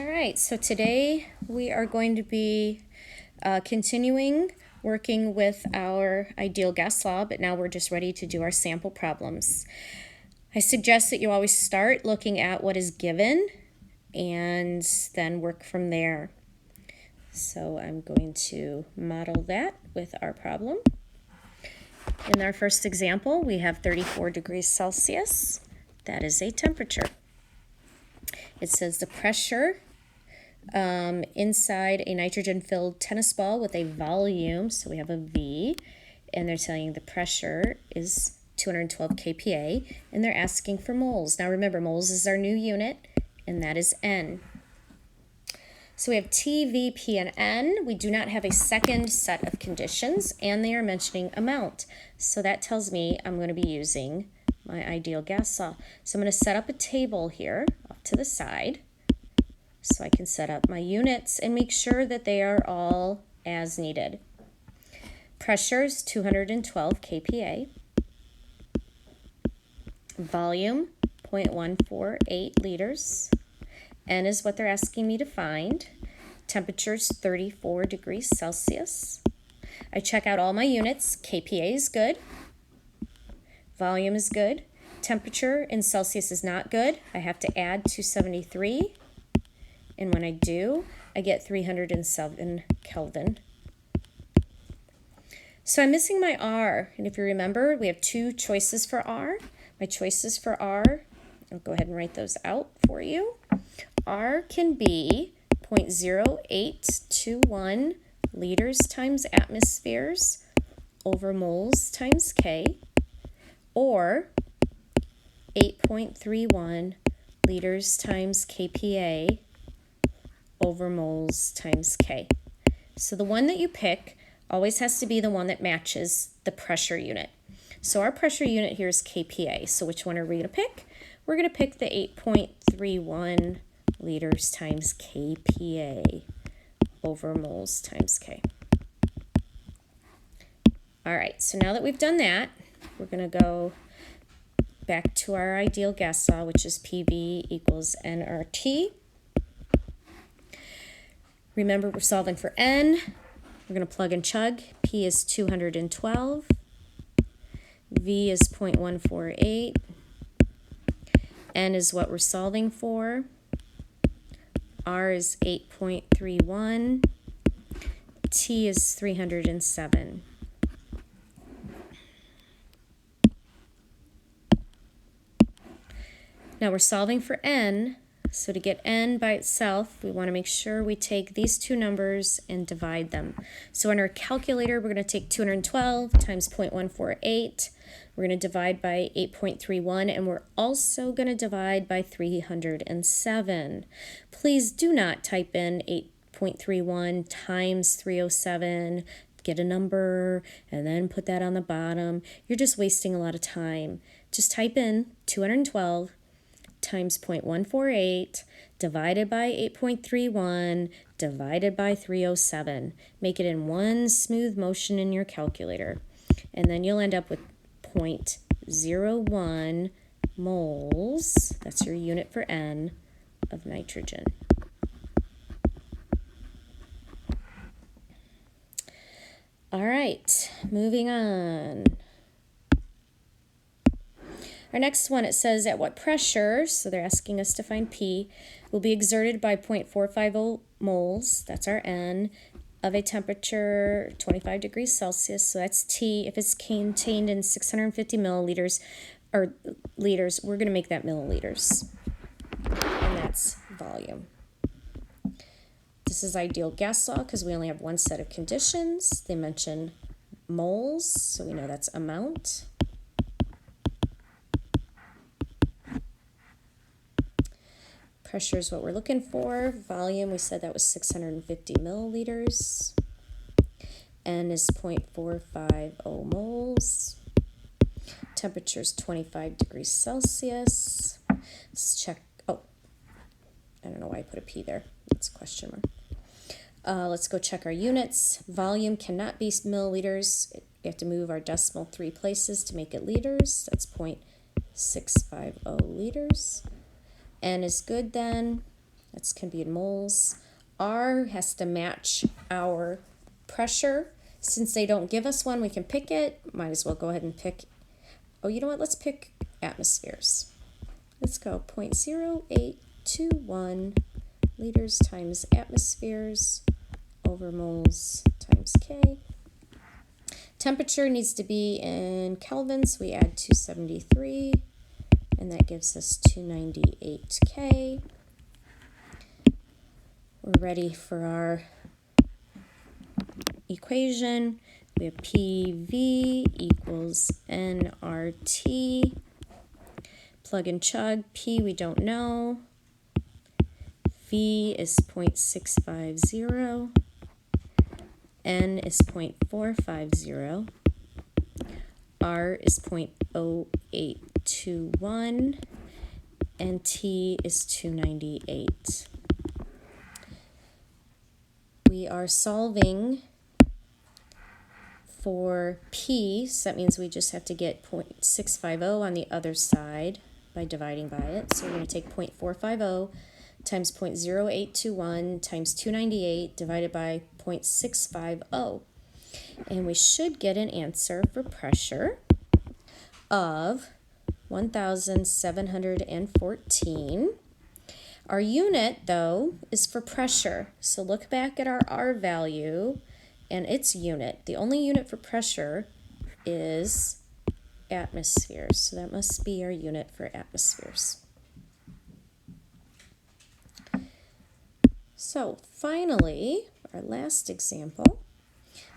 All right, so today we are going to be continuing working with our ideal gas law, but now we're just ready to do our sample problems. I suggest that you always start looking at what is given and then work from there. So I'm going to model that with our problem. In our first example, we have 34 degrees Celsius. That is a temperature. It says the pressure inside a nitrogen-filled tennis ball with a volume, so we have a V, and they're telling you the pressure is 212 kPa, and they're asking for moles. Now remember, moles is our new unit, and that is N. So we have T, V, P, and N. We do not have a second set of conditions, and they are mentioning amount. So that tells me I'm going to be using my ideal gas law. So I'm going to set up a table here off to the side so I can set up my units and make sure that they are all as needed. Pressure is 212 kPa. Volume, 0.148 liters. N is what they're asking me to find. Temperature is 34 degrees Celsius. I check out all my units. kPa is good. Volume is good. Temperature in Celsius is not good. I have to add 273. And when I do, I get 307 Kelvin. So I'm missing my R. And if you remember, we have two choices for R. My choices for R, I'll go ahead and write those out for you. R can be 0.0821 liters times atmospheres over moles times K, or 8.31 liters times kPa over moles times K. So the one that you pick always has to be the one that matches the pressure unit. So our pressure unit here is kPa. So which one are we going to pick? We're going to pick the 8.31 liters times kPa over moles times K. All right, so now that we've done that, we're going to go back to our ideal gas law, which is PV equals nRT. Remember, we're solving for N. We're going to plug and chug. P is 212. V is 0.148. N is what we're solving for. R is 8.31. T is 307. Now we're solving for N. So to get N by itself, we want to make sure we take these two numbers and divide them. So in our calculator, we're going to take 212 times 0.148. We're going to divide by 8.31, and we're also going to divide by 307. Please do not type in 8.31 times 307, get a number, and then put that on the bottom. You're just wasting a lot of time. Just type in 212 times 0.148 divided by 8.31 divided by 307. Make it in one smooth motion in your calculator. And then you'll end up with 0.01 moles, that's your unit for N, of nitrogen. All right, moving on. Our next one, it says at what pressure, so they're asking us to find P, will be exerted by 0.450 moles, that's our N, of a temperature 25 degrees Celsius, so that's T. If it's contained in 650 milliliters, or liters, we're going to make that milliliters, and that's volume. This is ideal gas law because we only have one set of conditions. They mention moles, so we know that's amount. Pressure is what we're looking for. Volume, we said that was 650 milliliters. N is 0.450 moles. Temperature is 25 degrees Celsius. Let's check. Oh, I don't know why I put a P there. It's a question mark. Let's go check our units. Volume cannot be milliliters. We have to move our decimal 3 places to make it liters. That's 0.650 liters. N is good then. That's can be in moles. R has to match our pressure. Since they don't give us one, we can pick it. Might as well go ahead and pick, oh, you know what? Let's pick atmospheres. Let's go 0.0821 liters times atmospheres over moles times K. Temperature needs to be in Kelvin, so we add 273, and that gives us 298 K. We're ready for our equation. We have PV equals nRT. Plug and chug. P we don't know. V is 0.650. N is 0.450. R is 0.0821. And T is 298. We are solving for P, so that means we just have to get 0.650 on the other side by dividing by it. So we're going to take 0.450 times 0.0821 times 298 divided by 0.650. And we should get an answer for pressure of 1,714. Our unit, though, is for pressure. So look back at our R value and its unit. The only unit for pressure is atmospheres. So that must be our unit for atmospheres. So finally, our last example,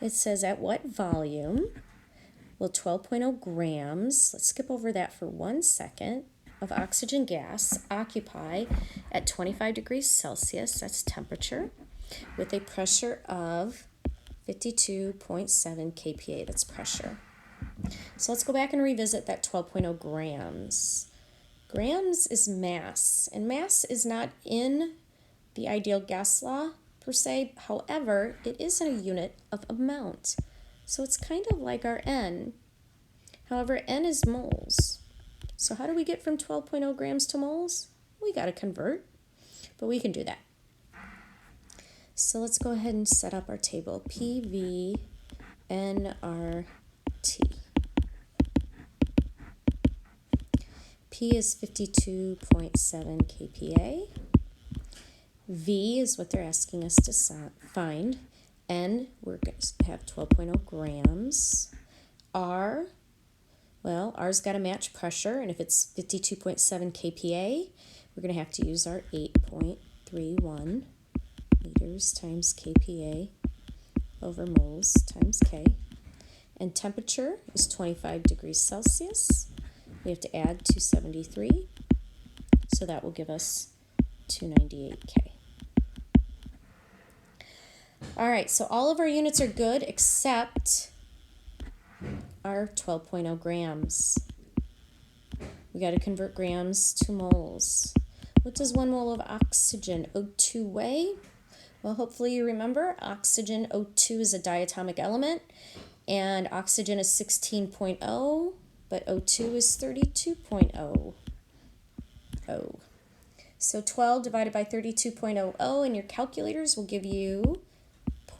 it says at what volume will 12.0 grams, let's skip over that for 1 second, of oxygen gas occupy at 25 degrees Celsius, that's temperature, with a pressure of 52.7 kPa, that's pressure. So let's go back and revisit that 12.0 grams. Grams is mass, and mass is not in the ideal gas law per se. However, it is a unit of amount. So it's kind of like our N. However, N is moles. So how do we get from 12.0 grams to moles? We got to convert, but we can do that. So let's go ahead and set up our table. PV nRT. P is 52.7 kPa. V is what they're asking us to find. N, we're going to have 12.0 grams. R, well, R's got to match pressure, and if it's 52.7 kPa, we're going to have to use our 8.31 liters times kPa over moles times K. And temperature is 25 degrees Celsius. We have to add 273, so that will give us 298 K. All right, so all of our units are good except our 12.0 grams. We got to convert grams to moles. What does 1 mole of oxygen, O2, weigh? Well, hopefully you remember oxygen, O2 is a diatomic element, and oxygen is 16.0, but O2 is 32.0. So 12 divided by 32.00 in your calculators will give you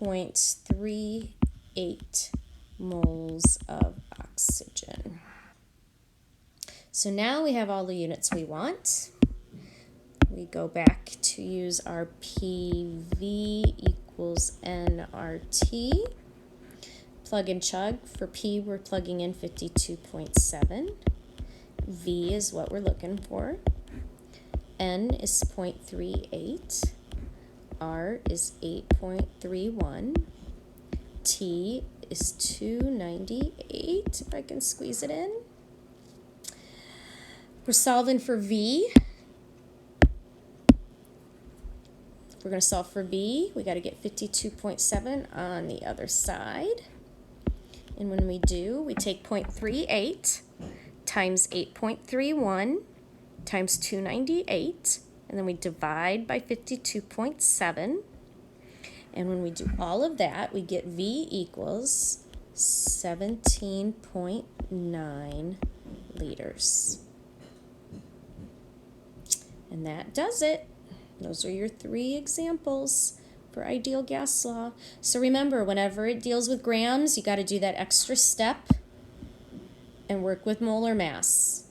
0.38 moles of oxygen. So now we have all the units we want. We go back to use our PV equals nRT. Plug and chug. For P, we're plugging in 52.7. V is what we're looking for. N is 0.38. R is 8.31. T is 298, if I can squeeze it in. We're solving for V. If we're going to solve for V, we got to get 52.7 on the other side. And when we do, we take 0.38 times 8.31 times 298, and then we divide by 52.7. And when we do all of that, we get V equals 17.9 liters. And that does it. Those are your 3 examples for ideal gas law. So remember, whenever it deals with grams, you got to do that extra step and work with molar mass.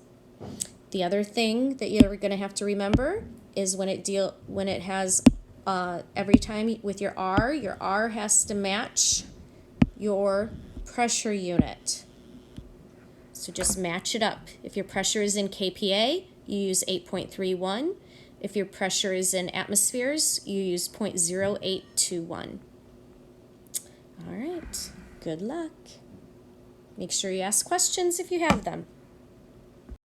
The other thing that you're going to have to remember is when it has every time with your R has to match your pressure unit. So just match it up. If your pressure is in kPa, you use 8.31. If your pressure is in atmospheres, you use 0.0821. All right, good luck. Make sure you ask questions if you have them.